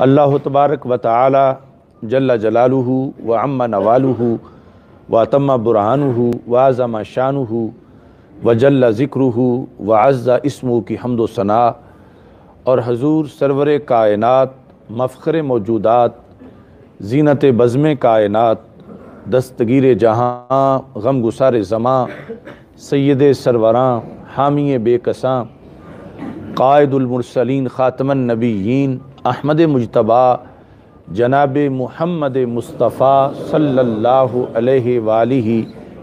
اللہ تبارک و تعالی جل جلالہ و عم نوالہ و اتم برہانہ و اعظم شانہ و جل ذکرہ و عز اسمہ کی حمد و ثناء، اور حضور سرور کائنات، مفخر موجودات، زینت بزم کائنات، دستگیر جہاں، غم گسار زماں، سید سروراں، حامی بے کساں، قائد المرسلین، خاتم النبیین، احمد مجتبیٰ، جناب محمد مصطفیٰ صلی اللہ علیہ وآلہ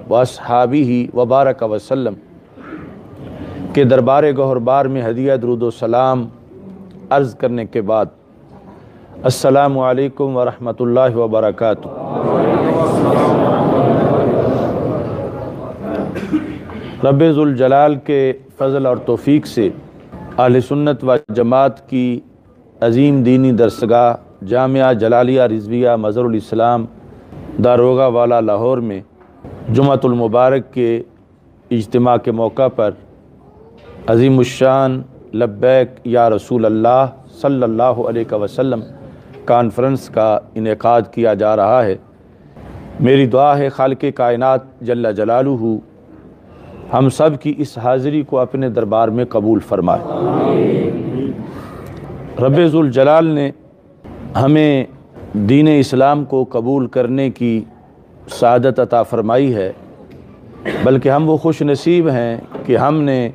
واصحابہ وبارک وسلم کے دربار گہربار میں ہدیہ درود و سلام عرض کرنے کے بعد، السلام علیکم ورحمۃ اللہ وبرکاتہ۔ رب ذوالجلال کے فضل اور توفیق سے اہل سنت و جماعت کی عظیم دینی درسگاہ جامعہ جلالیہ رضویہ مظہر الاسلام داروغہ والا لاہور میں جمعۃ المبارک کے اجتماع کے موقع پر عظیم الشان لبیک یا رسول اللہ صلی اللہ علیہ وسلم کانفرنس کا انعقاد کیا جا رہا ہے۔ میری دعا ہے خالق کائنات جل جلالہ ہم سب کی اس حاضری کو اپنے دربار میں قبول فرمائے۔ رب ذوالجلال نے ہمیں دین اسلام کو قبول کرنے کی سعادت عطا فرمائی ہے، بلکہ ہم وہ خوش نصیب ہیں کہ ہم نے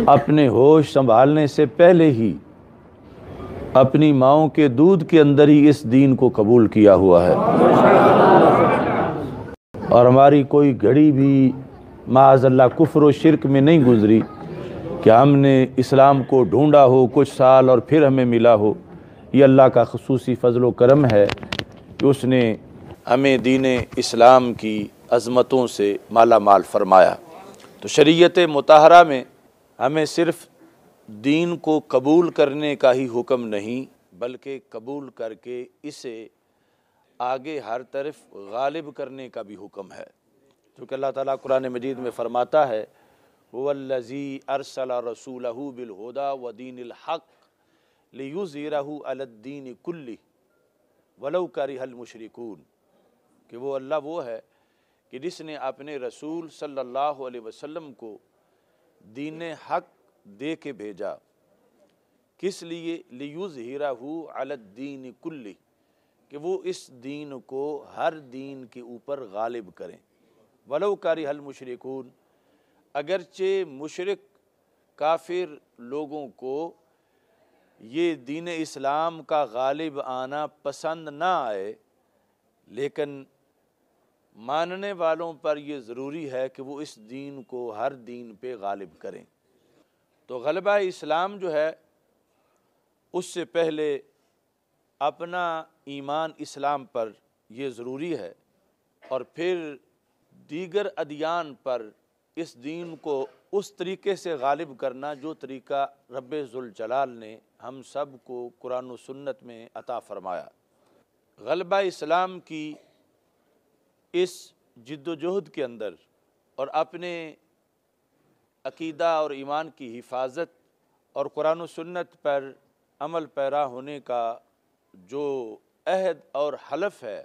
اپنے ہوش سنبھالنے سے پہلے ہی اپنی ماؤں کے دودھ کے اندر ہی اس دین کو قبول کیا ہوا ہے، اور ہماری کوئی گھڑی بھی معاذ اللہ کفر و شرک میں نہیں گزری کہ ہم نے اسلام کو ڈھونڈا ہو کچھ سال اور پھر ہمیں ملا ہو۔ یہ اللہ کا خصوصی فضل و کرم ہے کہ اس نے ہمیں دین اسلام کی عظمتوں سے مالا مال فرمایا۔ تو شریعت مطہرہ میں ہمیں صرف دین کو قبول کرنے کا ہی حکم نہیں، بلکہ قبول کر کے اسے آگے ہر طرف غالب کرنے کا بھی حکم ہے، کیونکہ اللہ تعالیٰ قرآن مجید میں فرماتا ہے هو الذی ارسل رسولہ بالہدی ودین الحق لیظہرہ علی الدین کلہ ولو کرہ المشرکون، کہ وہ اللہ وہ ہے کہ جس نے اپنے رسول صلی اللہ علیہ وسلم کو دین حق دے کے بھیجا، کس لیے؟ لیظہرہ علی الدین کلہ، کہ وہ اس دین کو ہر دین کے اوپر غالب کریں، ولو کرہ المشرکون، اگرچہ مشرک کافر لوگوں کو یہ دین اسلام کا غالب آنا پسند نہ آئے، لیکن ماننے والوں پر یہ ضروری ہے کہ وہ اس دین کو ہر دین پہ غالب کریں۔ تو غلبہ اسلام جو ہے اس سے پہلے اپنا ایمان اسلام پر یہ ضروری ہے، اور پھر دیگر ادیان پر اس دین کو اس طریقے سے غالب کرنا جو طریقہ رب ذوالجلال نے ہم سب کو قرآن و سنت میں عطا فرمایا۔ غلبہ اسلام کی اس جد و جہد کے اندر اور اپنے عقیدہ اور ایمان کی حفاظت اور قرآن و سنت پر عمل پیرا ہونے کا جو عہد اور حلف ہے،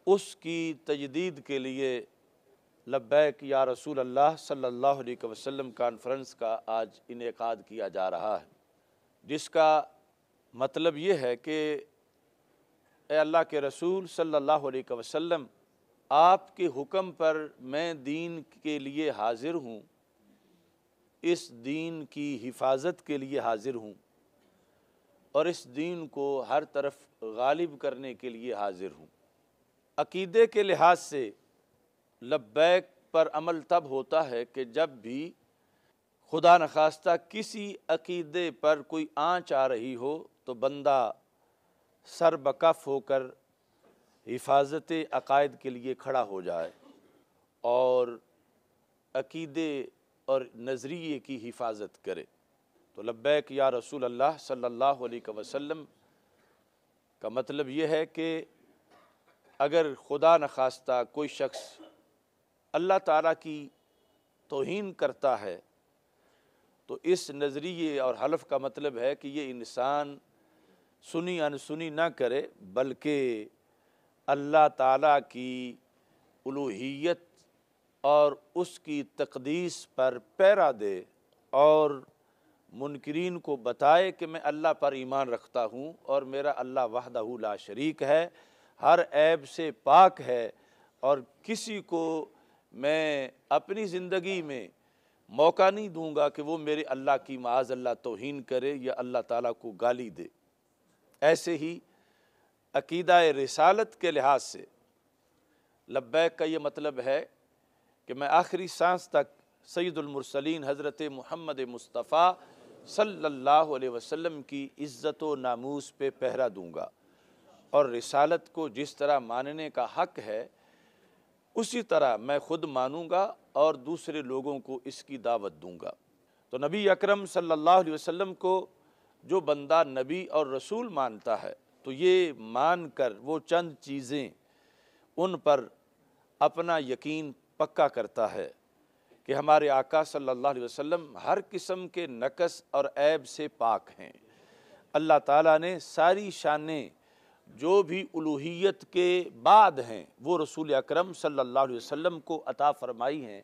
اس کی تجدید کے لیے لبیک یا رسول اللہ صلی اللہ علیہ وسلم کانفرنس کا آج انعقاد کیا جا رہا ہے، جس کا مطلب یہ ہے کہ اے اللہ کے رسول صلی اللہ علیہ وسلم، آپ کے حکم پر میں دین کے لیے حاضر ہوں، اس دین کی حفاظت کے لیے حاضر ہوں، اور اس دین کو ہر طرف غالب کرنے کے لیے حاضر ہوں۔ عقیدے کے لحاظ سے لبیک پر عمل تب ہوتا ہے کہ جب بھی خدا نخواستہ کسی عقیدے پر کوئی آنچ آ رہی ہو تو بندہ سر بکف ہو کر حفاظت عقائد کے لیے کھڑا ہو جائے اور عقیدے اور نظریے کی حفاظت کرے۔ تو لبیک یا رسول اللہ صلی اللہ علیہ وسلم کا مطلب یہ ہے کہ اگر خدا نخواستہ کوئی شخص اللہ تعالیٰ کی توہین کرتا ہے تو اس نظریے اور حلف کا مطلب ہے کہ یہ انسان سنی انسنی نہ کرے، بلکہ اللہ تعالیٰ کی الوہیت اور اس کی تقدیس پر پیرا دے اور منکرین کو بتائے کہ میں اللہ پر ایمان رکھتا ہوں اور میرا اللہ وحدہ لا شریک ہے، ہر عیب سے پاک ہے، اور کسی کو میں اپنی زندگی میں موقع نہیں دوں گا کہ وہ میرے اللہ کی معاذ اللہ توہین کرے یا اللہ تعالیٰ کو گالی دے۔ ایسے ہی عقیدہ رسالت کے لحاظ سے لبیک کا یہ مطلب ہے کہ میں آخری سانس تک سید المرسلین حضرت محمد مصطفیٰ صلی اللہ علیہ وسلم کی عزت و ناموس پہ پہرا دوں گا، اور رسالت کو جس طرح ماننے کا حق ہے اسی طرح میں خود مانوں گا اور دوسرے لوگوں کو اس کی دعوت دوں گا۔ تو نبی اکرم صلی اللہ علیہ وسلم کو جو بندہ نبی اور رسول مانتا ہے تو یہ مان کر وہ چند چیزیں ان پر اپنا یقین پکا کرتا ہے کہ ہمارے آقا صلی اللہ علیہ وسلم ہر قسم کے نقص اور عیب سے پاک ہیں۔ اللہ تعالیٰ نے ساری شانیں جو بھی الوہیت کے بعد ہیں وہ رسول اکرم صلی اللہ علیہ وسلم کو عطا فرمائی ہیں۔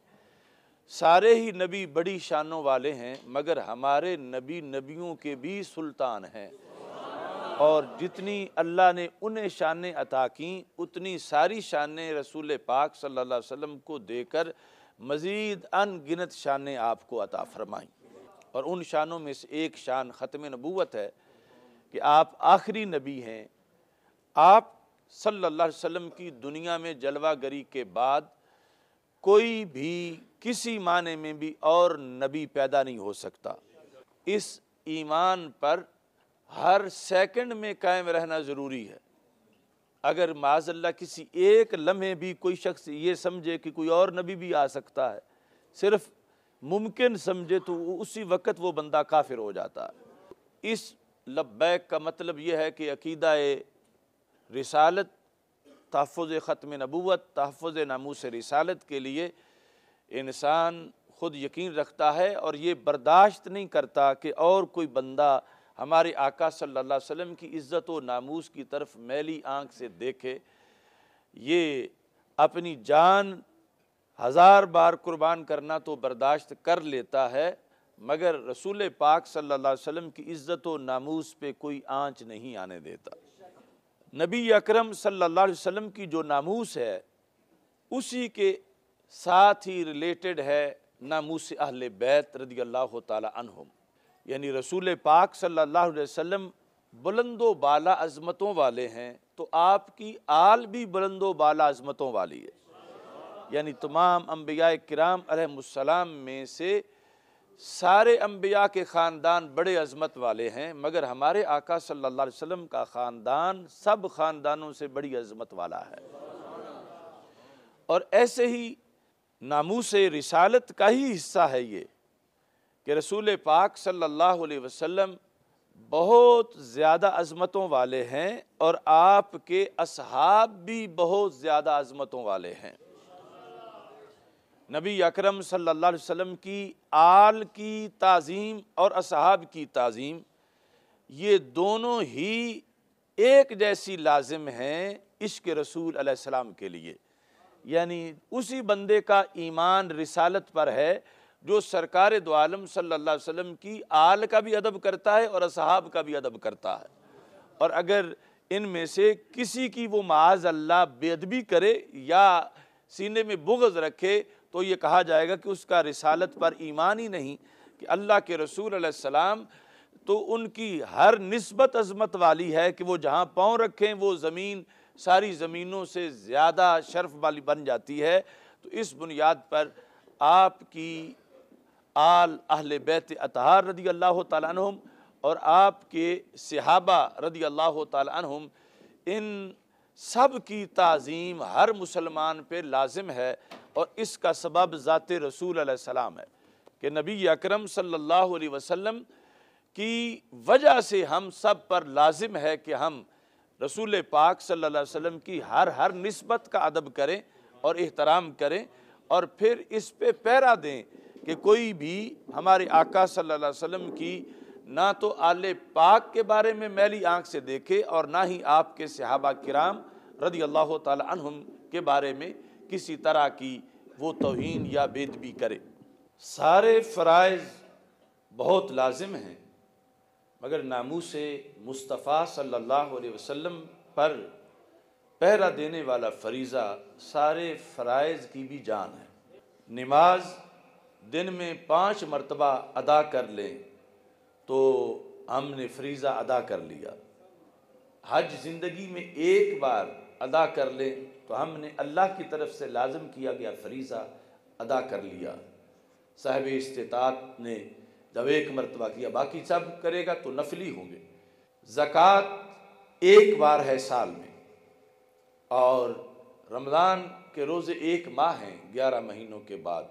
سارے ہی نبی بڑی شانوں والے ہیں، مگر ہمارے نبی نبیوں کے بھی سلطان ہیں، اور جتنی اللہ نے انہیں شانیں عطا کیں اتنی ساری شانیں رسول پاک صلی اللہ علیہ وسلم کو دے کر مزید ان گنت شانیں آپ کو عطا فرمائیں۔ اور ان شانوں میں سے ایک شان ختم نبوت ہے کہ آپ آخری نبی ہیں۔ آپ صلی اللہ علیہ وسلم کی دنیا میں جلوہ گری کے بعد کوئی بھی کسی معنی میں بھی اور نبی پیدا نہیں ہو سکتا۔ اس ایمان پر ہر سیکنڈ میں قائم رہنا ضروری ہے۔ اگر معاذ اللہ کسی ایک لمحے بھی کوئی شخص یہ سمجھے کہ کوئی اور نبی بھی آ سکتا ہے، صرف ممکن سمجھے، تو اسی وقت وہ بندہ کافر ہو جاتا ہے۔ اس لبیک کا مطلب یہ ہے کہ عقیدہ رسالت، تحفظ ختم نبوت، تحفظ ناموس رسالت کے لیے انسان خود یقین رکھتا ہے اور یہ برداشت نہیں کرتا کہ اور کوئی بندہ ہمارے آقا صلی اللہ علیہ وسلم کی عزت و ناموس کی طرف میلی آنکھ سے دیکھے۔ یہ اپنی جان 1000 بار قربان کرنا تو برداشت کر لیتا ہے، مگر رسول پاک صلی اللہ علیہ وسلم کی عزت و ناموس پہ کوئی آنچ نہیں آنے دیتا۔ نبی اکرم صلی اللہ علیہ وسلم کی جو ناموس ہے اسی کے ساتھ ہی ریلیٹڈ ہے ناموس اہل بیت رضی اللہ تعالی عنہم، یعنی رسول پاک صلی اللہ علیہ وسلم بلند و بالا عظمتوں والے ہیں، تو آپ کی آل بھی بلند و بالا عظمتوں والی ہے۔ یعنی تمام انبیاء کرام علیہ السلام میں سے سارے انبیاء کے خاندان بڑے عظمت والے ہیں، مگر ہمارے آقا صلی اللہ علیہ وسلم کا خاندان سب خاندانوں سے بڑی عظمت والا ہے۔ اور ایسے ہی ناموس رسالت کا ہی حصہ ہے یہ کہ رسول پاک صلی اللہ علیہ وسلم بہت زیادہ عظمتوں والے ہیں اور آپ کے اصحاب بھی بہت زیادہ عظمتوں والے ہیں۔ نبی اکرم صلی اللہ علیہ وسلم کی آل کی تعظیم اور اصحاب کی تعظیم یہ دونوں ہی ایک جیسی لازم ہیں عشق رسول علیہ السلام کے لیے۔ یعنی اسی بندے کا ایمان رسالت پر ہے جو سرکار دو عالم صلی اللہ علیہ وسلم کی آل کا بھی ادب کرتا ہے اور اصحاب کا بھی ادب کرتا ہے، اور اگر ان میں سے کسی کی وہ معاذ اللہ بے ادبی کرے یا سینے میں بغض رکھے تو یہ کہا جائے گا کہ اس کا رسالت پر ایمان ہی نہیں، کہ اللہ کے رسول علیہ السلام تو ان کی ہر نسبت عظمت والی ہے کہ وہ جہاں پاؤں رکھیں وہ زمین ساری زمینوں سے زیادہ شرف والی بن جاتی ہے۔ تو اس بنیاد پر آپ کی آل اہل بیت اطہار رضی اللہ تعالیٰ عنہم اور آپ کے صحابہ رضی اللہ تعالیٰ عنہم، ان سب کی تعظیم ہر مسلمان پہ لازم ہے، اور اس کا سبب ذات رسول علیہ السلام ہے کہ نبی اکرم صلی اللہ علیہ وسلم کی وجہ سے ہم سب پر لازم ہے کہ ہم رسول پاک صلی اللہ علیہ وسلم کی ہر نسبت کا ادب کریں اور احترام کریں، اور پھر اس پہ پیرا دیں کہ کوئی بھی ہمارے آقا صلی اللہ علیہ وسلم کی نہ تو آل پاک کے بارے میں میلی آنکھ سے دیکھے اور نہ ہی آپ کے صحابہ کرام رضی اللہ تعالی عنہم کے بارے میں کسی طرح کی وہ توہین یا بے ادبی کرے۔ سارے فرائض بہت لازم ہیں، مگر ناموس مصطفیٰ صلی اللہ علیہ وسلم پر پہرا دینے والا فریضہ سارے فرائض کی بھی جان ہے۔ نماز دن میں 5 مرتبہ ادا کر لیں تو ہم نے فریضہ ادا کر لیا۔ حج زندگی میں ایک بار ادا کر لیں تو ہم نے اللہ کی طرف سے لازم کیا گیا فریضہ ادا کر لیا۔ صاحب استطاعت نے جب ایک مرتبہ کیا، باقی سب کرے گا تو نفلی ہوں گے۔ زکوٰۃ ایک بار ہے سال میں، اور رمضان کے روزے 1 ماہ ہیں 11 مہینوں کے بعد،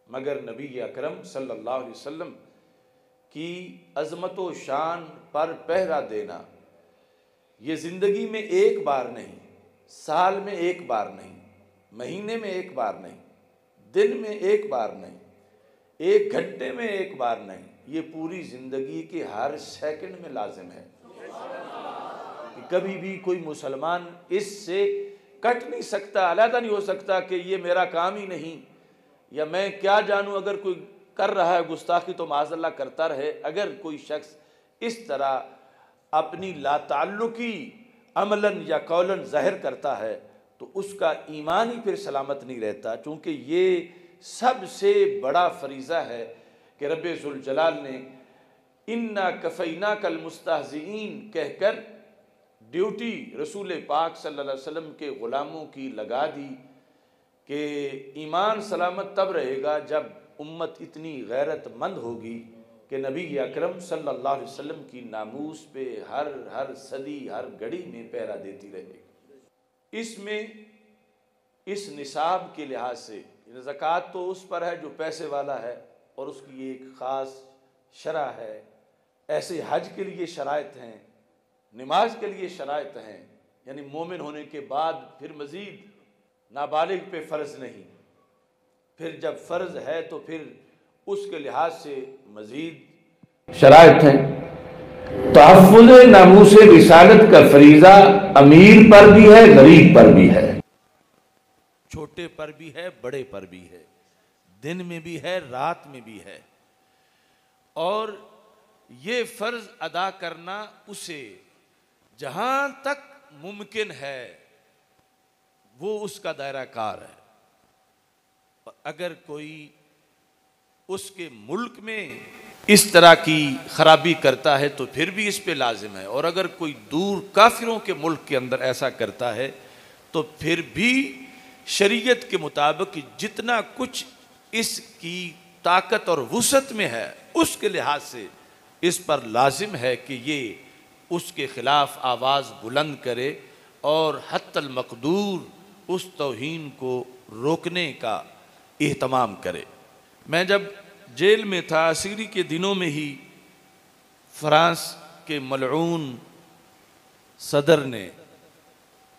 مگر نبی اکرم صلی اللہ علیہ وسلم کی عظمت و شان پر پہرا دینا یہ زندگی میں ایک بار نہیں، سال میں ایک بار نہیں، مہینے میں ایک بار نہیں، دن میں ایک بار نہیں، 1 گھنٹے میں ایک بار نہیں، یہ پوری زندگی کے ہر سیکنڈ میں لازم ہے۔ کہ کبھی بھی کوئی مسلمان اس سے کٹ نہیں سکتا، علیحدہ نہیں ہو سکتا کہ یہ میرا کام ہی نہیں، یا میں کیا جانوں، اگر کوئی کر رہا ہے گستاخی تو معاذ اللہ کرتا رہے۔ اگر کوئی شخص اس طرح اپنی لا تعلقی عملاً یا قولاً ظاہر کرتا ہے تو اس کا ایمان ہی پھر سلامت نہیں رہتا، چونکہ یہ سب سے بڑا فریضہ ہے کہ رب ذوالجلال نے اِنَّا كَفَيْنَاكَ الْمُسْتَهْزِئِينَ کہہ کر ڈیوٹی رسول پاک صلی اللہ علیہ وسلم کے غلاموں کی لگا دی کہ ایمان سلامت تب رہے گا جب امت اتنی غیرت مند ہوگی کہ نبی اکرم صلی اللہ علیہ وسلم کی ناموس پہ ہر صدی ہر گھڑی میں پہرا دیتی رہے گی۔ اس میں اس نصاب کے لحاظ سے زکوٰۃ تو اس پر ہے جو پیسے والا ہے، اور اس کی ایک خاص شرح ہے۔ ایسے حج کے لیے شرائط ہیں، نماز کے لیے شرائط ہیں، یعنی مومن ہونے کے بعد پھر مزید نابالغ پہ فرض نہیں، پھر جب فرض ہے تو پھر اس کے لحاظ سے مزید شرائط ہیں۔ تحفظ ناموس رسالت کا فریضہ امیر پر بھی ہے، غریب پر بھی ہے، چھوٹے پر بھی ہے، بڑے پر بھی ہے، دن میں بھی ہے، رات میں بھی ہے، اور یہ فرض ادا کرنا اسے جہاں تک ممکن ہے وہ اس کا دائرہ کار ہے۔ اگر کوئی اس کے ملک میں اس طرح کی خرابی کرتا ہے تو پھر بھی اس پہ لازم ہے، اور اگر کوئی دور کافروں کے ملک کے اندر ایسا کرتا ہے تو پھر بھی شریعت کے مطابق جتنا کچھ اس کی طاقت اور وسعت میں ہے اس کے لحاظ سے اس پر لازم ہے کہ یہ اس کے خلاف آواز بلند کرے اور حتی المقدور اس توہین کو روکنے کا اہتمام کرے۔ میں جب جیل میں تھا، اسیری کے دنوں میں ہی فرانس کے ملعون صدر نے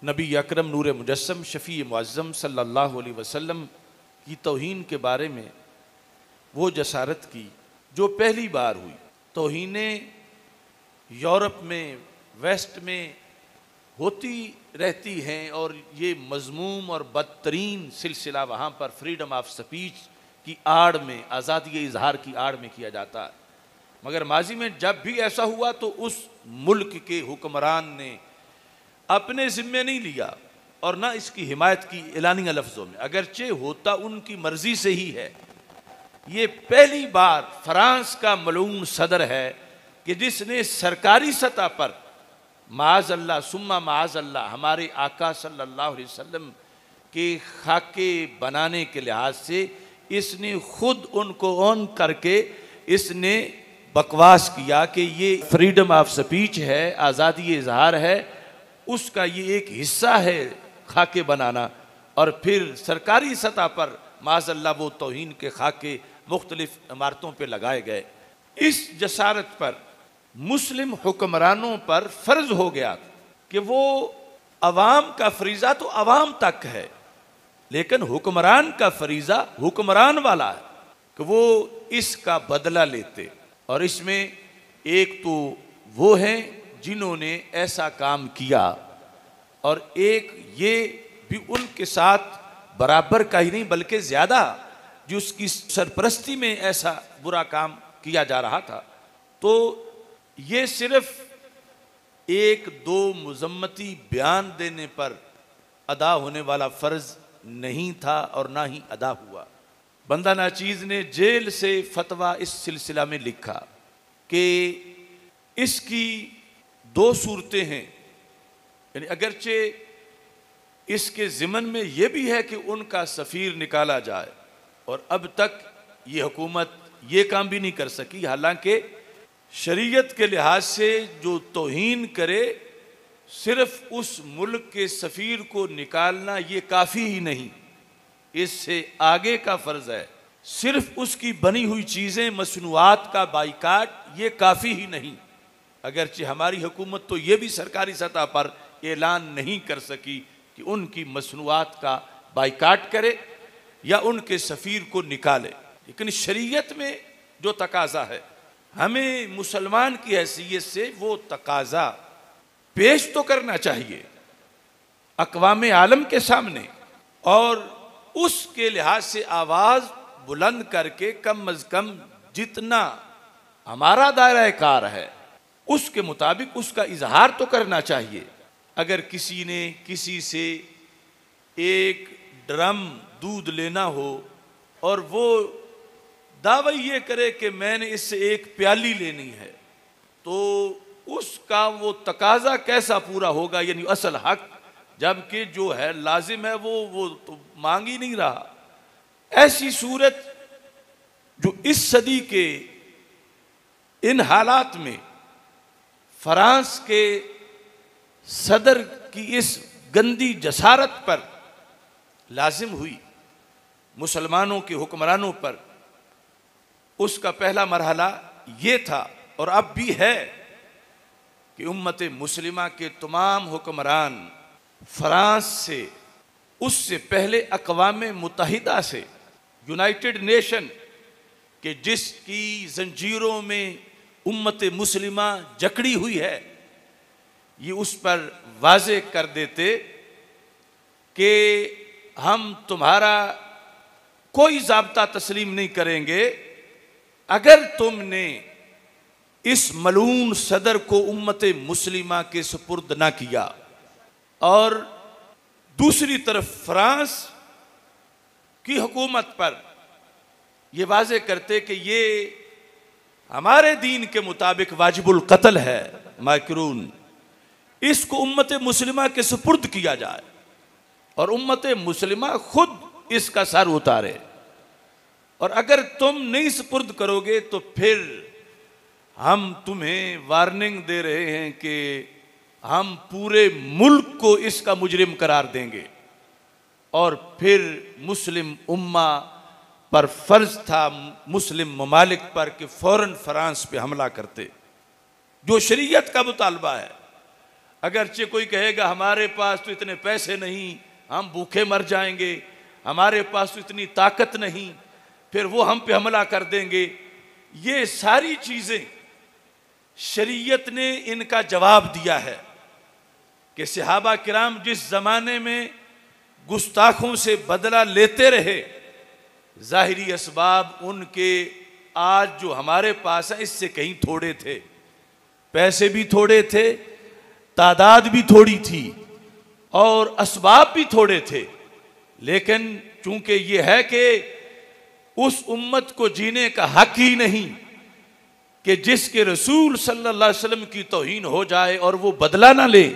نبی اکرم نور مجسم شفیع معظم صلی اللہ علیہ وسلم کی توہین کے بارے میں وہ جسارت کی جو پہلی بار ہوئی۔ توہینیں یورپ میں، ویسٹ میں ہوتی رہتی ہیں، اور یہ مذموم اور بدترین سلسلہ وہاں پر فریڈم آف سپیچ کی آڑ میں، آزادی اظہار کی آڑ میں کیا جاتا ہے، مگر ماضی میں جب بھی ایسا ہوا تو اس ملک کے حکمران نے اپنے ذمے نہیں لیا اور نہ اس کی حمایت کی اعلانیہ لفظوں میں، اگرچہ ہوتا ان کی مرضی سے ہی ہے۔ یہ پہلی بار فرانس کا ملعون صدر ہے کہ جس نے سرکاری سطح پر معاذ اللہ ثم معاذ اللہ ہمارے آقا صلی اللہ علیہ وسلم کے خاکے بنانے کے لحاظ سے اس نے خود ان کو اون کر کے اس نے بکواس کیا کہ یہ فریڈم آف سپیچ ہے، آزادی اظہار ہے، اس کا یہ ایک حصہ ہے خاکے بنانا، اور پھر سرکاری سطح پر معاذ اللہ وہ توہین کے خاکے مختلف عمارتوں پہ لگائے گئے۔ اس جسارت پر مسلم حکمرانوں پر فرض ہو گیا کہ وہ عوام کا فریضہ تو عوام تک ہے، لیکن حکمران کا فریضہ حکمران والا ہے کہ وہ اس کا بدلہ لیتے، اور اس میں ایک تو وہ ہیں جنہوں نے ایسا کام کیا، اور ایک یہ بھی ان کے ساتھ برابر کا ہی نہیں بلکہ زیادہ جو اس کی سرپرستی میں ایسا برا کام کیا جا رہا تھا۔ تو یہ صرف ایک دو مذمتی بیان دینے پر ادا ہونے والا فرض نہیں تھا اور نہ ہی ادا ہوا۔ بندہ ناچیز نے جیل سے فتویٰ اس سلسلہ میں لکھا کہ اس کی دو صورتیں ہیں، یعنی اگرچہ اس کے ضمن میں یہ بھی ہے کہ ان کا سفیر نکالا جائے، اور اب تک یہ حکومت یہ کام بھی نہیں کر سکی، حالانکہ شریعت کے لحاظ سے جو توہین کرے صرف اس ملک کے سفیر کو نکالنا یہ کافی ہی نہیں، اس سے آگے کا فرض ہے۔ صرف اس کی بنی ہوئی چیزیں مصنوعات کا بائیکاٹ یہ کافی ہی نہیں، اگرچہ ہماری حکومت تو یہ بھی سرکاری سطح پر اعلان نہیں کر سکی کہ ان کی مصنوعات کا بائیکاٹ کرے یا ان کے سفیر کو نکالے، لیکن شریعت میں جو تقاضا ہے ہمیں مسلمان کی حیثیت سے وہ تقاضا پیش تو کرنا چاہیے اقوام عالم کے سامنے، اور اس کے لحاظ سے آواز بلند کر کے کم از کم جتنا ہمارا دائرہ کار ہے اس کے مطابق اس کا اظہار تو کرنا چاہیے۔ اگر کسی نے کسی سے ایک ڈرم دودھ لینا ہو اور وہ دعویٰ یہ کرے کہ میں نے اس سے ایک پیالی لینی ہے، تو اس کا وہ تقاضا کیسا پورا ہوگا؟ یعنی اصل حق جبکہ جو ہے لازم ہے وہ تو مانگ ہی نہیں رہا۔ ایسی صورت جو اس صدی کے ان حالات میں فرانس کے صدر کی اس گندی جسارت پر لازم ہوئی، مسلمانوں کے حکمرانوں پر، اس کا پہلا مرحلہ یہ تھا اور اب بھی ہے کہ امت مسلمہ کے تمام حکمران فرانس سے، اس سے پہلے اقوام متحدہ سے، یونائٹڈ نیشن کہ جس کی زنجیروں میں امت مسلمہ جکڑی ہوئی ہے، یہ اس پر واضح کر دیتے کہ ہم تمہارا کوئی ضابطہ تسلیم نہیں کریں گے اگر تم نے اس ملعون صدر کو امت مسلمہ کے سپرد نہ کیا۔ اور دوسری طرف فرانس کی حکومت پر یہ واضح کرتے کہ یہ ہمارے دین کے مطابق واجب القتل ہے، مائکرون، اس کو امت مسلمہ کے سپرد کیا جائے اور امت مسلمہ خود اس کا سر اتارے، اور اگر تم نہیں سپرد کرو گے تو پھر ہم تمہیں وارننگ دے رہے ہیں کہ ہم پورے ملک کو اس کا مجرم قرار دیں گے۔ اور پھر مسلم امہ پر فرض تھا، مسلم ممالک پر، کہ فوراً فرانس پہ حملہ کرتے، جو شریعت کا مطالبہ ہے۔ اگرچہ کوئی کہے گا ہمارے پاس تو اتنے پیسے نہیں، ہم بھوکے مر جائیں گے، ہمارے پاس تو اتنی طاقت نہیں، پھر وہ ہم پہ حملہ کر دیں گے، یہ ساری چیزیں شریعت نے ان کا جواب دیا ہے کہ صحابہ کرام جس زمانے میں گستاخوں سے بدلہ لیتے رہے، ظاہری اسباب ان کے آج جو ہمارے پاس ہیں اس سے کہیں تھوڑے تھے، پیسے بھی تھوڑے تھے، تعداد بھی تھوڑی تھی اور اسباب بھی تھوڑے تھے، لیکن چونکہ یہ ہے کہ اس امت کو جینے کا حق ہی نہیں کہ جس کے رسول صلی اللہ علیہ وسلم کی توہین ہو جائے اور وہ بدلہ نہ لے،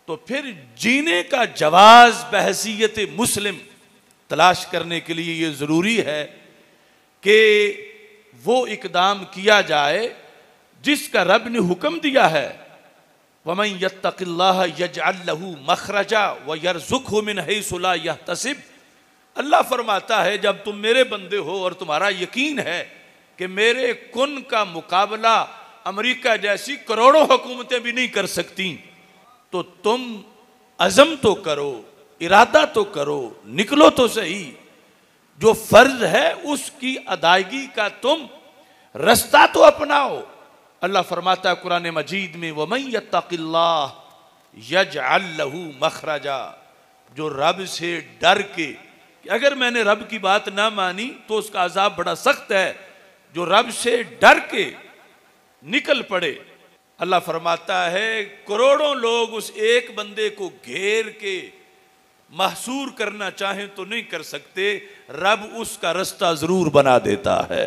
تو پھر جینے کا جواز بحیثیت مسلم تلاش کرنے کے لیے یہ ضروری ہے کہ وہ اقدام کیا جائے جس کا رب نے حکم دیا ہے، وَمَن يَتَّقِ اللَّهَ يَجْعَلْ لَهُ مَخْرَجًا وَيَرْزُقْهُ مِنْ حَيْثُ لَا يَحْتَسِبُ۔ اللہ فرماتا ہے جب تم میرے بندے ہو اور تمہارا یقین ہے کہ میرے کن کا مقابلہ امریکہ جیسی کروڑوں حکومتیں بھی نہیں کر سکتی، تو تم عزم تو کرو، ارادہ تو کرو، نکلو تو صحیح، جو فرض ہے اس کی ادائیگی کا تم رستہ تو اپناؤ، اللہ فرماتا ہے قرآن مجید میں وَمَن يَتَّقِ اللَّهَ يَجْعَلْ لَهُ مَخْرَجًا، جو رب سے ڈر کے کہ اگر میں نے رب کی بات نہ مانی تو اس کا عذاب بڑا سخت ہے، جو رب سے ڈر کے نکل پڑے، اللہ فرماتا ہے کروڑوں لوگ اس ایک بندے کو گھیر کے محصور کرنا چاہیں تو نہیں کر سکتے، رب اس کا رستہ ضرور بنا دیتا ہے۔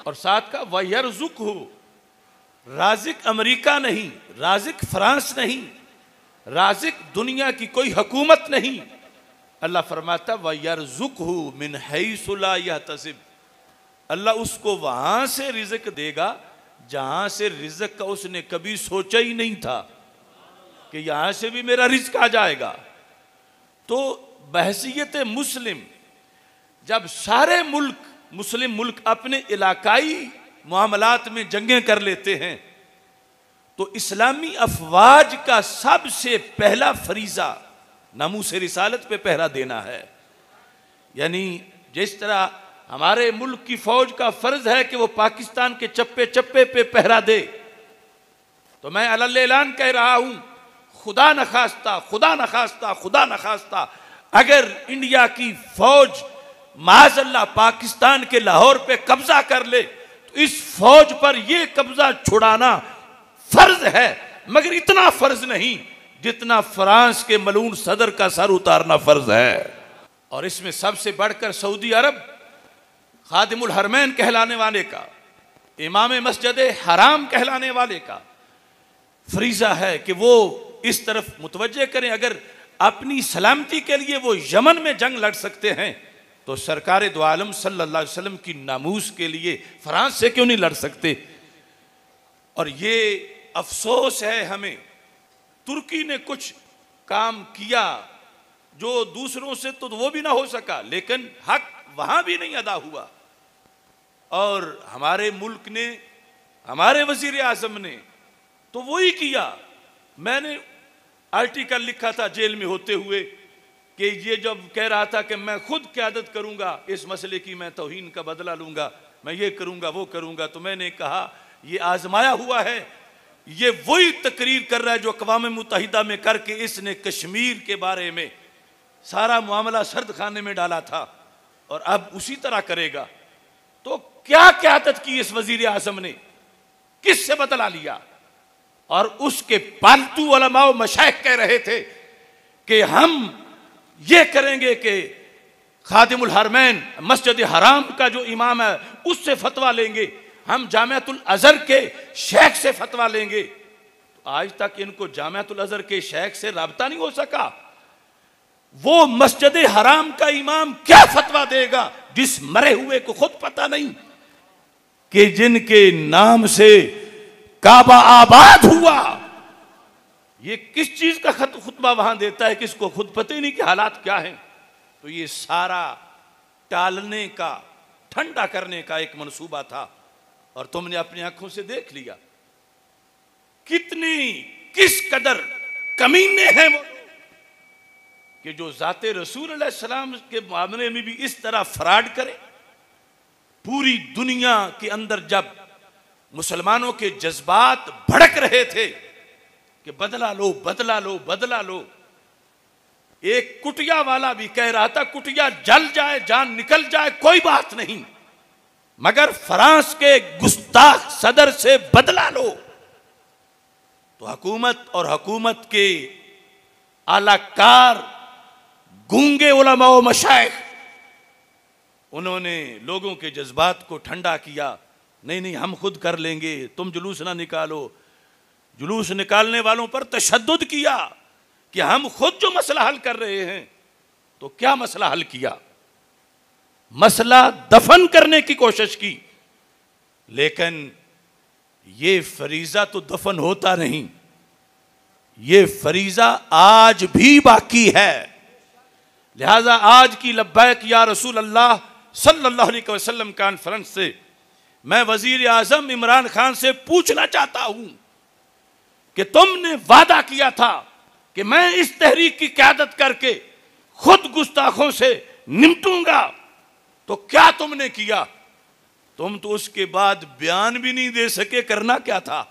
اور ساتھ کا وَيَرْزُقْهُ، رازق امریکہ نہیں، رازق فرانس نہیں، رازق دنیا کی کوئی حکومت نہیں، اللہ فرماتا وَيَرْزُقْهُ مِنْ حَيْثُ لَا يَحْتَسِبُ، اللہ اس کو وہاں سے رزق دے گا جہاں سے رزق کا اس نے کبھی سوچا ہی نہیں تھا کہ یہاں سے بھی میرا رزق آ جائے گا۔ تو بحیثیت مسلم جب سارے مسلم ملک اپنے علاقائی معاملات میں جنگیں کر لیتے ہیں تو اسلامی افواج کا سب سے پہلا فریضہ ناموس رسالت پہ پہرا دینا ہے۔ یعنی جس طرح ہمارے ملک کی فوج کا فرض ہے کہ وہ پاکستان کے چپے چپے پہ پہرا دے، تو میں علی اعلان کہہ رہا ہوں خدا نخواستہ خدا نخواستہ خدا نخواستہ اگر انڈیا کی فوج معاذ اللہ پاکستان کے لاہور پہ قبضہ کر لے تو اس فوج پر یہ قبضہ چھڑانا فرض ہے، مگر اتنا فرض نہیں جتنا فرانس کے ملعون صدر کا سر اتارنا فرض ہے۔ اور اس میں سب سے بڑھ کر سعودی عرب خادم الحرمین کہلانے والے کا، امام مسجد حرام کہلانے والے کا فریضہ ہے کہ وہ اس طرف متوجہ کریں۔ اگر اپنی سلامتی کے لیے وہ یمن میں جنگ لڑ سکتے ہیں تو سرکار دو عالم صلی اللہ علیہ وسلم کی ناموس کے لیے فرانس سے کیوں نہیں لڑ سکتے؟ اور یہ افسوس ہے ہمیں، ترکی نے کچھ کام کیا جو دوسروں سے تو وہ بھی نہ ہو سکا، لیکن حق وہاں بھی نہیں ادا ہوا، اور ہمارے ملک نے، ہمارے وزیر اعظم نے تو وہی کیا۔ میں نے آرٹیکل لکھا تھا جیل میں ہوتے ہوئے کہ یہ جب کہہ رہا تھا کہ میں خود قیادت کروں گا اس مسئلے کی، میں توہین کا بدلہ لوں گا، میں یہ کروں گا وہ کروں گا، تو میں نے کہا یہ آزمایا ہوا ہے، یہ وہی تقریر کر رہا ہے جو اقوام متحدہ میں کر کے اس نے کشمیر کے بارے میں سارا معاملہ سرد خانے میں ڈالا تھا، اور اب اسی طرح کرے گا۔ تو کیا قیادت کی اس وزیر اعظم نے، کس سے بدلہ لیا؟ اور اس کے پالتو علماء و مشائخ کہہ رہے تھے کہ ہم یہ کریں گے کہ خادم الحرمین مسجد حرام کا جو امام ہے اس سے فتویٰ لیں گے، ہم جامعۃ الازہر کے شیخ سے فتویٰ لیں گے۔ آج تک ان کو جامعۃ الازہر کے شیخ سے رابطہ نہیں ہو سکا۔ وہ مسجد حرام کا امام کیا فتویٰ دے گا جس مرے ہوئے کو خود پتہ نہیں کہ جن کے نام سے کعبہ آباد ہوا، یہ کس چیز کا خطبہ وہاں دیتا ہے کس کو خود پتہ ہی نہیں کہ حالات کیا ہیں۔ تو یہ سارا ٹالنے کا، ٹھنڈا کرنے کا ایک منصوبہ تھا، اور تم نے اپنی آنکھوں سے دیکھ لیا کس قدر کمینے ہیں وہ کہ جو ذات رسول علیہ السلام کے معاملے میں بھی اس طرح فراڈ کرے۔ پوری دنیا کے اندر جب مسلمانوں کے جذبات بھڑک رہے تھے کہ بدلہ لو بدلہ لو بدلہ لو، ایک کٹیا والا بھی کہہ رہا تھا کٹیا جل جائے جان نکل جائے کوئی بات نہیں، مگر فرانس کے گستاخ صدر سے بدلہ لو۔ تو حکومت اور حکومت کے اعلی کار گونگے علماء و مشائخ انہوں نے لوگوں کے جذبات کو ٹھنڈا کیا، نہیں ہم خود کر لیں گے، تم جلوس نہ نکالو۔ جلوس نکالنے والوں پر تشدد کیا کہ ہم خود جو مسئلہ حل کر رہے ہیں۔ تو کیا مسئلہ حل کیا؟ مسئلہ دفن کرنے کی کوشش کی، لیکن یہ فریضہ تو دفن ہوتا نہیں، یہ فریضہ آج بھی باقی ہے۔ لہذا آج کی لبیک یا رسول اللہ صلی اللہ علیہ وسلم کانفرنس سے میں وزیر اعظم عمران خان سے پوچھنا چاہتا ہوں کہ تم نے وعدہ کیا تھا کہ میں اس تحریک کی قیادت کر کے خود گستاخوں سے نمٹوں گا، تو کیا تم نے کیا؟ تم تو اس کے بعد بیان بھی نہیں دے سکے، کرنا کیا تھا؟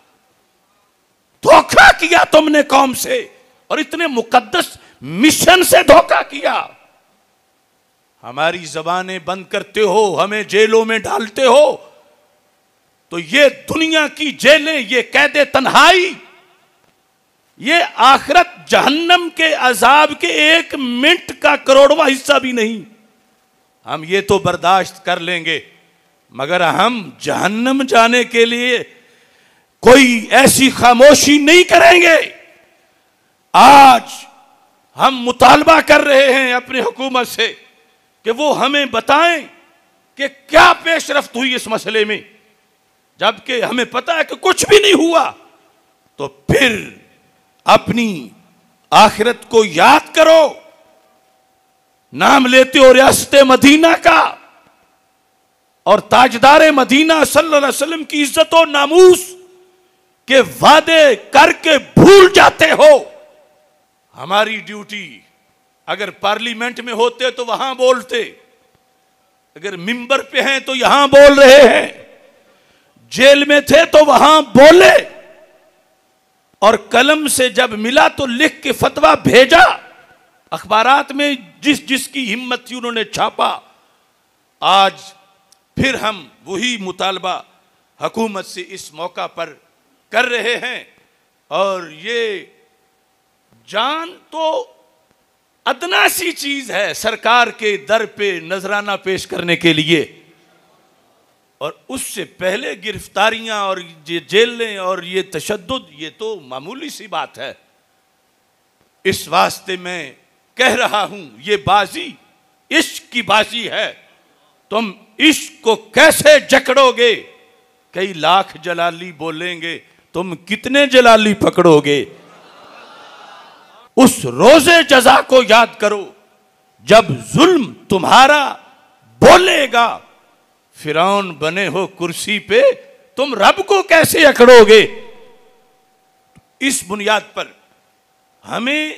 دھوکہ کیا تم نے قوم سے، اور اتنے مقدس مشن سے دھوکہ کیا۔ ہماری زبانیں بند کرتے ہو، ہمیں جیلوں میں ڈالتے ہو، تو یہ دنیا کی جیلیں، یہ قید تنہائی، یہ آخرت جہنم کے عذاب کے 1 منٹ کا کروڑواں حصہ بھی نہیں۔ ہم یہ تو برداشت کر لیں گے، مگر ہم جہنم جانے کے لیے کوئی ایسی خاموشی نہیں کریں گے۔ آج ہم مطالبہ کر رہے ہیں اپنی حکومت سے کہ وہ ہمیں بتائیں کہ کیا پیش رفت ہوئی اس مسئلے میں، جبکہ ہمیں پتہ ہے کہ کچھ بھی نہیں ہوا۔ تو پھر اپنی آخرت کو یاد کرو، نام لیتے ہو ریاست مدینہ کا، اور تاجدار مدینہ صلی اللہ علیہ وسلم کی عزت و ناموس کے وعدے کر کے بھول جاتے ہو۔ ہماری ڈیوٹی، اگر پارلیمنٹ میں ہوتے تو وہاں بولتے، اگر ممبر پہ ہیں تو یہاں بول رہے ہیں، جیل میں تھے تو وہاں بولے، اور قلم سے جب ملا تو لکھ کے فتویٰ بھیجا، اخبارات میں جس کی ہمت تھی انہوں نے چھاپا۔ آج پھر ہم وہی مطالبہ حکومت سے اس موقع پر کر رہے ہیں، اور یہ جان تو ادنا سی چیز ہے سرکار کے در پہ نذرانہ پیش کرنے کے لیے، اور اس سے پہلے گرفتاریاں اور یہ جیلیں اور یہ تشدد، یہ تو معمولی سی بات ہے۔ اس واسطے میں کہہ رہا ہوں، یہ بازی عشق کی بازی ہے۔ تم عشق کو کیسے جکڑو گے؟ کئی لاکھ جلالی بولیں گے، تم کتنے جلالی پکڑو گے؟ اس روز جزا کو یاد کرو جب ظلم تمہارا بولے گا۔ فرعون بنے ہو کرسی پہ، تم رب کو کیسے اکڑو گے؟ اس بنیاد پر ہمیں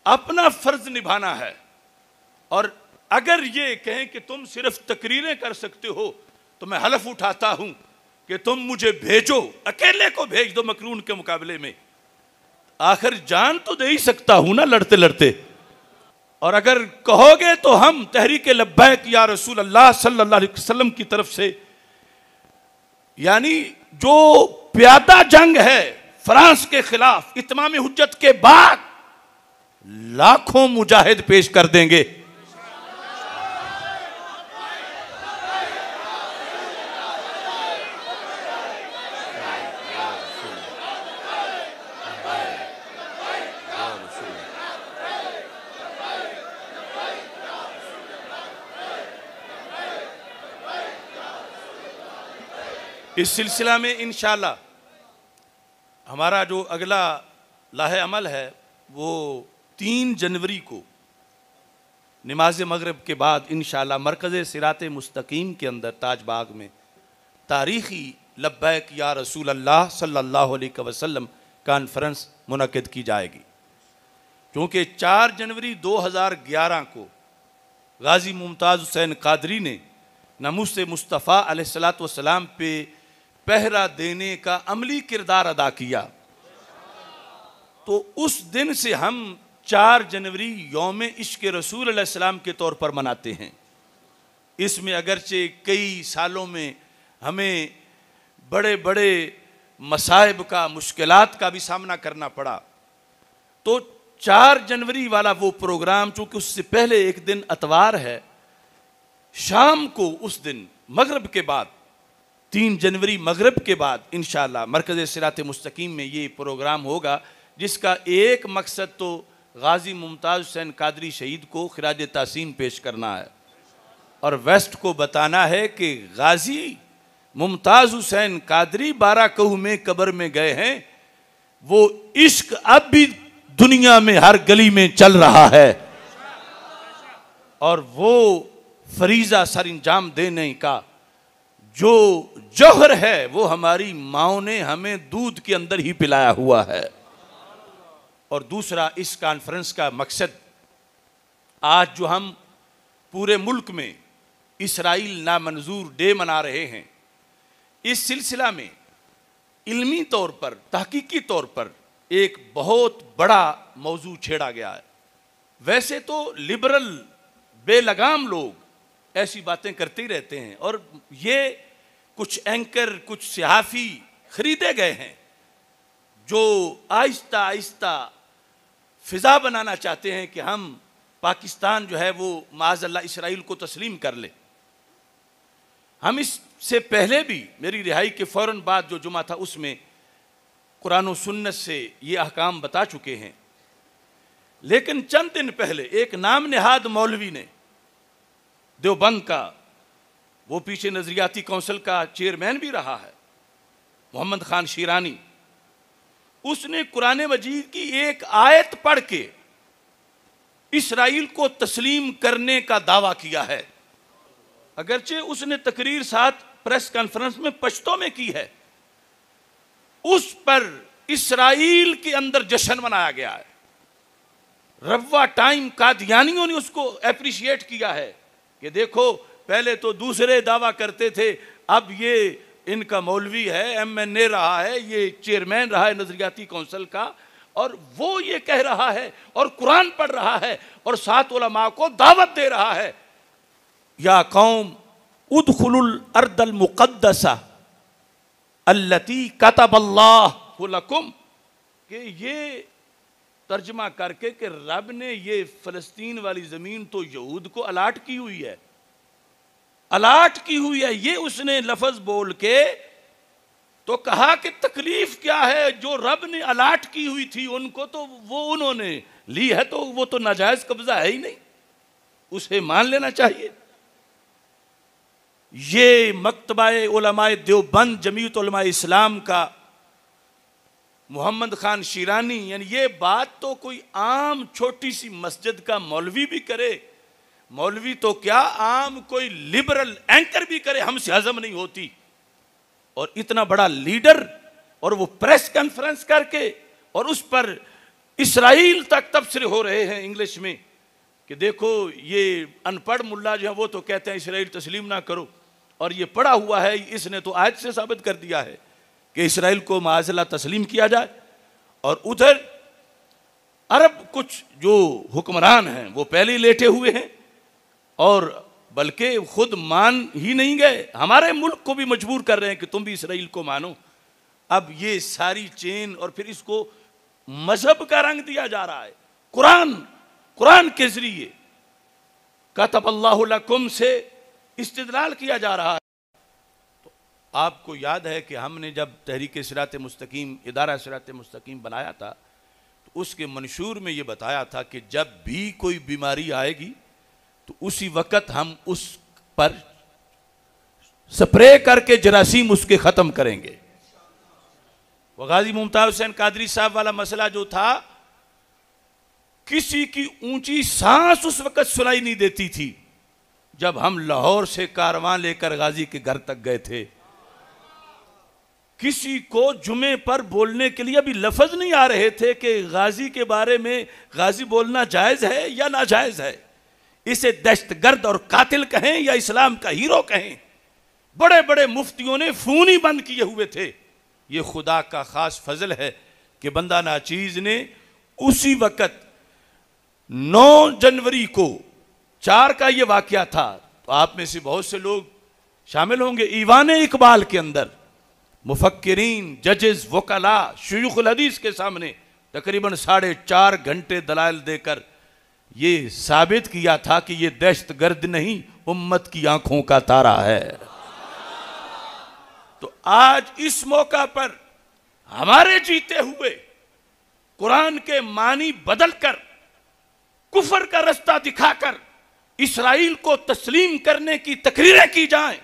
اپنا فرض نبھانا ہے، اور اگر یہ کہیں کہ تم صرف تقریریں کر سکتے ہو تو میں حلف اٹھاتا ہوں کہ تم مجھے بھیجو، اکیلے کو بھیج دو مکرون کے مقابلے میں، آخر جان تو دے ہی سکتا ہوں نا لڑتے لڑتے۔ اور اگر کہو گے تو ہم تحریک لبیک یا رسول اللہ صلی اللہ علیہ وسلم کی طرف سے، یعنی جو پیادہ جنگ ہے فرانس کے خلاف، اتمام حجت کے بعد لاکھوں مجاہد پیش کر دیں گے۔ اس سلسلہ میں انشاءاللہ ہمارا جو اگلا لاہ عمل ہے وہ 3 جنوری کو نماز مغرب کے بعد انشاءاللہ مرکز صراط مستقیم کے اندر تاج باغ میں تاریخی لبیک یا رسول اللہ صلی اللہ علیہ وسلم کانفرنس منعقد کی جائے گی، کیونکہ 4 جنوری 2011 کو غازی ممتاز حسین قادری نے ناموس مصطفیٰ علیہ السلام پہ پہرا دینے کا عملی کردار ادا کیا، تو اس دن سے ہم 4 جنوری یوم عشق رسول علیہ السلام کے طور پر مناتے ہیں۔ اس میں اگرچہ کئی سالوں میں ہمیں بڑے بڑے مصائب کا، مشکلات کا بھی سامنا کرنا پڑا، تو 4 جنوری والا وہ پروگرام، چونکہ اس سے پہلے ایک دن اتوار ہے، شام کو اس دن مغرب کے بعد 3 جنوری مغرب کے بعد انشاءاللہ مرکز صراط مستقیم میں یہ پروگرام ہوگا، جس کا ایک مقصد تو غازی ممتاز حسین قادری شہید کو خراج تحسین پیش کرنا ہے، اور ویسٹ کو بتانا ہے کہ غازی ممتاز حسین قادری 12 کوہ میں قبر میں گئے ہیں، وہ عشق اب بھی دنیا میں ہر گلی میں چل رہا ہے، اور وہ فریضہ سر انجام دینے کا جو جوہر ہے وہ ہماری ماؤں نے ہمیں دودھ کے اندر ہی پلایا ہوا ہے۔ اور دوسرا اس کانفرنس کا مقصد، آج جو ہم پورے ملک میں اسرائیل نامنظور ڈے منا رہے ہیں، اس سلسلہ میں علمی طور پر، تحقیقی طور پر ایک بہت بڑا موضوع چھیڑا گیا ہے۔ ویسے تو لبرل بے لگام لوگ ایسی باتیں کرتے ہی رہتے ہیں، اور یہ کچھ اینکر، کچھ صحافی خریدے گئے ہیں جو آہستہ آہستہ فضا بنانا چاہتے ہیں کہ ہم پاکستان جو ہے وہ معاذ اللہ اسرائیل کو تسلیم کر لے۔ ہم اس سے پہلے بھی، میری رہائی کے فوراً بعد جو جمعہ تھا اس میں قرآن و سنت سے یہ احکام بتا چکے ہیں، لیکن چند دن پہلے ایک نام نہاد مولوی نے، دیوبند کا، وہ پیچھے نظریاتی کونسل کا چیئرمین بھی رہا ہے، محمد خان شیرانی، اس نے قرآن مجید کی ایک آیت پڑھ کے اسرائیل کو تسلیم کرنے کا دعویٰ کیا ہے۔ اگرچہ اس نے تقریر ساتھ پریس کانفرنس میں پشتو میں کی ہے، اس پر اسرائیل کے اندر جشن منایا گیا ہے۔ روا ٹائم قادیانیوں نے اس کو اپریشیٹ کیا ہے کہ دیکھو پہلے تو دوسرے دعویٰ کرتے تھے، اب یہ ان کا مولوی ہے، ایم این اے رہا ہے، یہ چیئرمین رہا ہے نظریاتی کونسل کا، اور وہ یہ کہہ رہا ہے اور قرآن پڑھ رہا ہے اور ساتھ علماء کو دعوت دے رہا ہے، یا قوم ادخلوا الارض المقدسہ التی کتب اللہ لکم، کہ یہ ترجمہ کر کے کہ رب نے یہ فلسطین والی زمین تو یہود کو الاٹ کی ہوئی ہے، الاٹ کی ہوئی ہے، یہ اس نے لفظ بول کے تو کہا کہ تکلیف کیا ہے، جو رب نے الاٹ کی ہوئی تھی ان کو تو وہ انہوں نے لی ہے، تو وہ تو ناجائز قبضہ ہے ہی نہیں، اسے مان لینا چاہیے۔ یہ مکتبہ علماء دیوبند جمعیت علماء اسلام کا محمد خان شیرانی، یعنی یہ بات تو کوئی عام چھوٹی سی مسجد کا مولوی بھی کرے، مولوی تو کیا عام کوئی لبرل اینکر بھی کرے، ہم سے ہضم نہیں ہوتی، اور اتنا بڑا لیڈر، اور وہ پریس کانفرنس کر کے اور اس پر اسرائیل تک تبصرے ہو رہے ہیں انگلش میں کہ دیکھو یہ ان پڑھ ملا جو ہیں وہ تو کہتے ہیں اسرائیل تسلیم نہ کرو، اور یہ پڑھا ہوا ہے، اس نے تو آیت سے ثابت کر دیا ہے کہ اسرائیل کو معاذ اللہ تسلیم کیا جائے، اور ادھر عرب کچھ جو حکمران ہیں وہ پہلے ہی لیٹے ہوئے ہیں، اور بلکہ خود مان ہی نہیں گئے، ہمارے ملک کو بھی مجبور کر رہے ہیں کہ تم بھی اسرائیل کو مانو۔ اب یہ ساری چین، اور پھر اس کو مذہب کا رنگ دیا جا رہا ہے، قرآن کے ذریعے کتب اللہ لکم سے استدلال کیا جا رہا ہے۔ تو آپ کو یاد ہے کہ ہم نے جب تحریک صراط مستقیم، ادارہ صراط مستقیم بنایا تھا تو اس کے منشور میں یہ بتایا تھا کہ جب بھی کوئی بیماری آئے گی تو اسی وقت ہم اس پر سپرے کر کے جراثیم اس کے ختم کریں گے۔ وہ غازی ممتاز حسین قادری صاحب والا مسئلہ جو تھا، کسی کی اونچی سانس اس وقت سنائی نہیں دیتی تھی جب ہم لاہور سے کارواں لے کر غازی کے گھر تک گئے تھے، کسی کو جمعے پر بولنے کے لیے ابھی لفظ نہیں آ رہے تھے کہ غازی کے بارے میں غازی بولنا جائز ہے یا ناجائز ہے، اسے دہشت گرد اور قاتل کہیں یا اسلام کا ہیرو کہیں۔ بڑے بڑے مفتیوں نے فون ہی بند کیے ہوئے تھے۔ یہ خدا کا خاص فضل ہے کہ بندہ ناچیز نے اسی وقت 9 جنوری کو 4 کا یہ واقعہ تھا، تو آپ میں سے بہت سے لوگ شامل ہوں گے، ایوان اقبال کے اندر مفکرین، ججز، وکلاء، شیوخ الحدیث کے سامنے تقریباً 4.5 گھنٹے دلائل دے کر یہ ثابت کیا تھا کہ یہ دہشت گرد نہیں، امت کی آنکھوں کا تارا ہے۔ تو آج اس موقع پر ہمارے جیتے ہوئے قرآن کے معنی بدل کر، کفر کا رستہ دکھا کر اسرائیل کو تسلیم کرنے کی تقریریں کی جائیں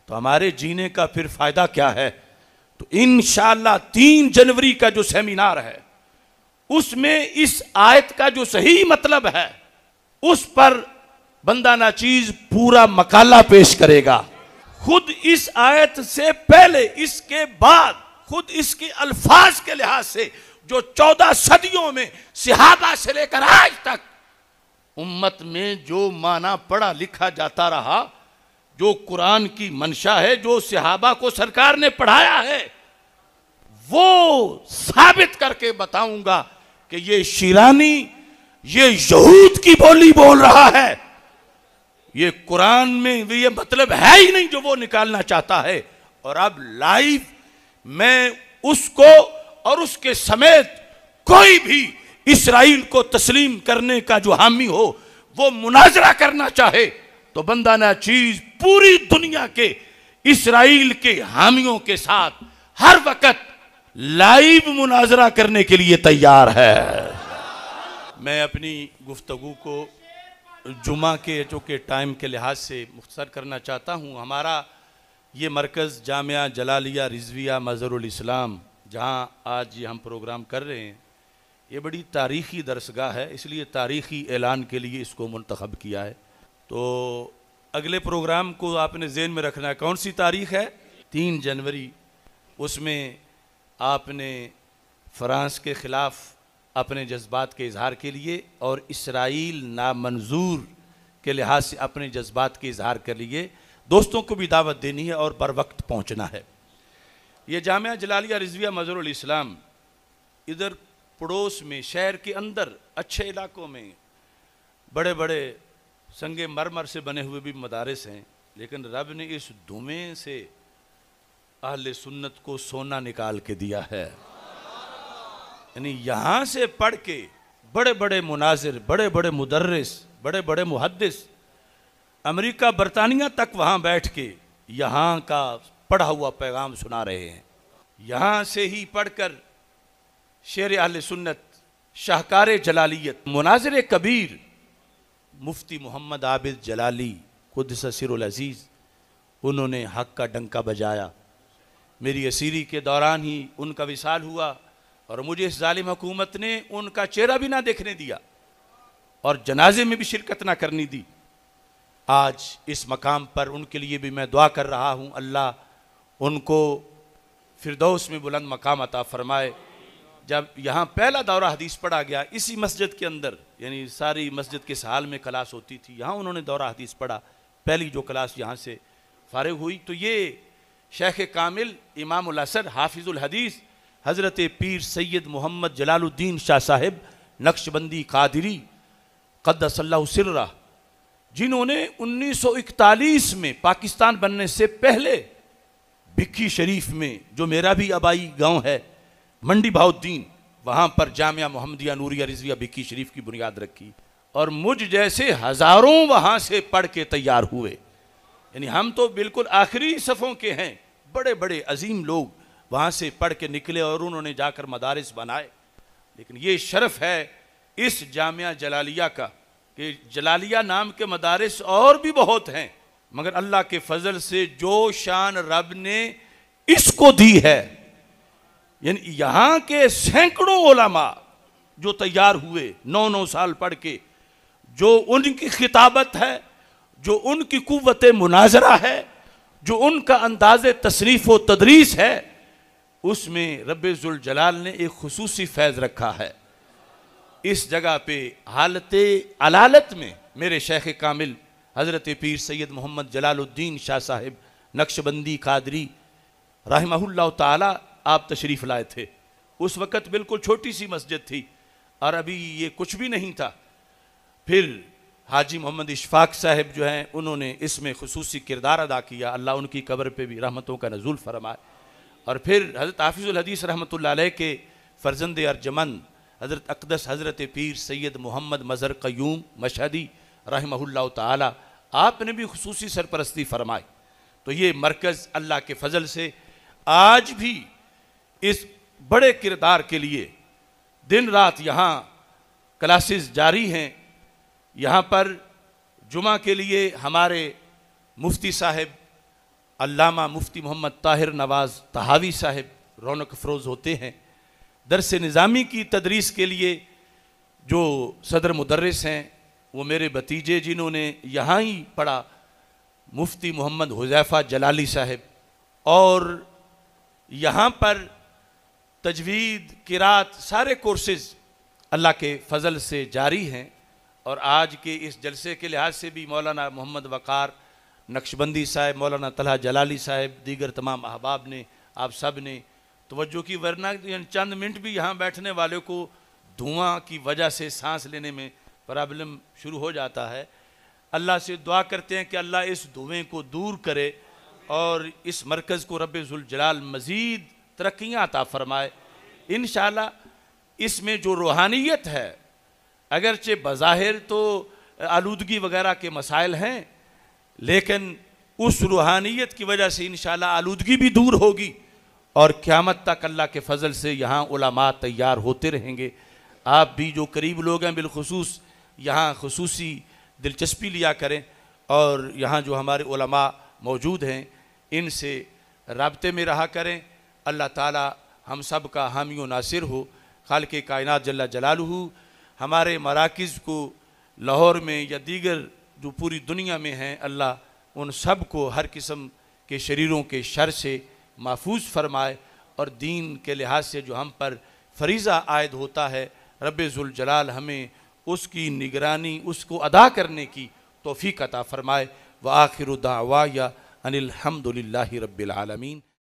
تو ہمارے جینے کا پھر فائدہ کیا ہے؟ تو انشاءاللہ 3 جنوری کا جو سیمینار ہے اس میں اس آیت کا جو صحیح مطلب ہے اس پر بندہ ناچیز پورا مقالہ پیش کرے گا، خود اس آیت سے پہلے، اس کے بعد، خود اس کے الفاظ کے لحاظ سے جو 14 صدیوں میں صحابہ سے لے کر آج تک امت میں جو معنی پڑھا لکھا جاتا رہا، جو قرآن کی منشا ہے، جو صحابہ کو سرکار نے پڑھایا ہے، وہ ثابت کر کے بتاؤں گا کہ یہ شیرانی یہ یہود کی بولی بول رہا ہے، یہ قرآن میں یہ مطلب ہے ہی نہیں جو وہ نکالنا چاہتا ہے۔ اور اب لائیو میں اس کو اور اس کے سمیت کوئی بھی اسرائیل کو تسلیم کرنے کا جو حامی ہو وہ مناظرہ کرنا چاہے تو بندہ ناچیز پوری دنیا کے اسرائیل کے حامیوں کے ساتھ ہر وقت لائیو مناظرہ کرنے کے لیے تیار ہے۔ میں اپنی گفتگو کو جمعہ کے چونکہ ٹائم کے لحاظ سے مختصر کرنا چاہتا ہوں۔ ہمارا یہ مرکز جامعہ جلالیہ رضویہ مظہر الاسلام جہاں آج یہ ہم پروگرام کر رہے ہیں، یہ بڑی تاریخی درسگاہ ہے، اس لیے تاریخی اعلان کے لیے اس کو منتخب کیا ہے۔ تو اگلے پروگرام کو آپ نے ذہن میں رکھنا ہے، کون سی تاریخ ہے؟ 3 جنوری۔ اس میں آپ نے فرانس کے خلاف اپنے جذبات کے اظہار کے لیے اور اسرائیل نامنظور کے لحاظ سے اپنے جذبات کے اظہار کے لیے دوستوں کو بھی دعوت دینی ہے اور بر وقت پہنچنا ہے۔ یہ جامعہ جلالیہ رضویہ مظہر الاسلام ادھر پڑوس میں شہر کے اندر اچھے علاقوں میں بڑے بڑے سنگ مرمر سے بنے ہوئے بھی مدارس ہیں، لیکن رب نے اس دھویں سے اہل سنت کو سونا نکال کے دیا ہے۔ یعنی یہاں سے پڑھ کے بڑے بڑے مناظر، بڑے بڑے مدرس، بڑے بڑے محدث امریکہ برطانیہ تک وہاں بیٹھ کے یہاں کا پڑھا ہوا پیغام سنا رہے ہیں۔ یہاں سے ہی پڑھ کر شیر اہل سنت، شاہکار جلالیت، مناظر کبیر مفتی محمد عابد جلالی قدس سر العزیز، انہوں نے حق کا ڈنکا بجایا۔ میری اسیری کے دوران ہی ان کا وصال ہوا اور مجھے اس ظالم حکومت نے ان کا چہرہ بھی نہ دیکھنے دیا اور جنازے میں بھی شرکت نہ کرنی دی۔ آج اس مقام پر ان کے لیے بھی میں دعا کر رہا ہوں، اللہ ان کو فردوس میں بلند مقام عطا فرمائے۔ جب یہاں پہلا دورہ حدیث پڑھا گیا اسی مسجد کے اندر، یعنی ساری مسجد کے حال میں کلاس ہوتی تھی، یہاں انہوں نے دورہ حدیث پڑھا، پہلی جو کلاس یہاں سے فارغ ہوئی، تو یہ شیخ کامل امام العصر حافظ الحدیث حضرت پیر سید محمد جلال الدین شاہ صاحب نقشبندی قادری قدس اللہ سرہ، جنہوں نے 1941 میں پاکستان بننے سے پہلے بکھی شریف میں، جو میرا بھی آبائی گاؤں ہے منڈی بہاؤالدین، وہاں پر جامعہ محمدیہ نوریہ رضویہ بکھی شریف کی بنیاد رکھی، اور مجھ جیسے ہزاروں وہاں سے پڑھ کے تیار ہوئے۔ یعنی ہم تو بالکل آخری صفوں کے ہیں، بڑے بڑے عظیم لوگ وہاں سے پڑھ کے نکلے اور انہوں نے جا کر مدارس بنائے۔ لیکن یہ شرف ہے اس جامعہ جلالیہ کا کہ جلالیہ نام کے مدارس اور بھی بہت ہیں، مگر اللہ کے فضل سے جو شان رب نے اس کو دی ہے، یعنی یہاں کے سینکڑوں علماء جو تیار ہوئے 9 سال پڑھ کے، جو ان کی خطابت ہے، جو ان کی قوت مناظرہ ہے، جو ان کا انداز تصریف و تدریس ہے، اس میں رب ذوالجلال نے ایک خصوصی فیض رکھا ہے۔ اس جگہ پہ حالت علالت میں میرے شیخ کامل حضرت پیر سید محمد جلال الدین شاہ صاحب نقشبندی قادری رحمہ اللہ تعالی آپ تشریف لائے تھے۔ اس وقت بالکل چھوٹی سی مسجد تھی اور ابھی یہ کچھ بھی نہیں تھا۔ پھر حاجی محمد اشفاق صاحب جو ہیں انہوں نے اس میں خصوصی کردار ادا کیا، اللہ ان کی قبر پہ بھی رحمتوں کا نزول فرمائے۔ اور پھر حضرت حافظ الحدیث رحمۃ اللہ علیہ کے فرزند ارجمند حضرت اقدس حضرت پیر سید محمد مظہر قیوم مشہدی رحمہ اللہ تعالی، آپ نے بھی خصوصی سرپرستی فرمائی۔ تو یہ مرکز اللہ کے فضل سے آج بھی اس بڑے کردار کے لیے دن رات یہاں کلاسز جاری ہیں۔ یہاں پر جمعہ کے لیے ہمارے مفتی صاحب علامہ مفتی محمد طاہر نواز طحاوی صاحب رونق افروز ہوتے ہیں۔ درس نظامی کی تدریس کے لیے جو صدر مدرس ہیں وہ میرے بھتیجے جنہوں نے یہاں ہی پڑھا، مفتی محمد حذیفہ جلالی صاحب، اور یہاں پر تجوید، قرات، سارے کورسز اللہ کے فضل سے جاری ہیں۔ اور آج کے اس جلسے کے لحاظ سے بھی مولانا محمد وقار نقشبندی صاحب، مولانا طلحہ جلالی صاحب، دیگر تمام احباب نے، آپ سب نے توجہ کی، ورنہ چند منٹ بھی یہاں بیٹھنے والے کو دھواں کی وجہ سے سانس لینے میں پرابلم شروع ہو جاتا ہے۔ اللہ سے دعا کرتے ہیں کہ اللہ اس دھویں کو دور کرے اور اس مرکز کو رب ذوالجلال مزید ترقیاں عطا فرمائے۔ انشاءاللہ اس میں جو روحانیت ہے، اگرچہ بظاہر تو آلودگی وغیرہ کے مسائل ہیں، لیکن اس روحانیت کی وجہ سے انشاءاللہ آلودگی بھی دور ہوگی اور قیامت تک اللہ کے فضل سے یہاں علماء تیار ہوتے رہیں گے۔ آپ بھی جو قریب لوگ ہیں بالخصوص یہاں خصوصی دلچسپی لیا کریں، اور یہاں جو ہمارے علماء موجود ہیں ان سے رابطے میں رہا کریں۔ اللہ تعالی ہم سب کا حامی و ناصر ہو۔ خالق کائنات جل جلالہ ہمارے مراکز کو لاہور میں یا دیگر جو پوری دنیا میں ہیں، اللہ ان سب کو ہر قسم کے شریروں کے شر سے محفوظ فرمائے، اور دین کے لحاظ سے جو ہم پر فریضہ عائد ہوتا ہے، رب ذوالجلال ہمیں اس کی نگرانی، اس کو ادا کرنے کی توفیق عطا فرمائے۔ وآخر دعوایا ان الحمد للہ رب العالمین۔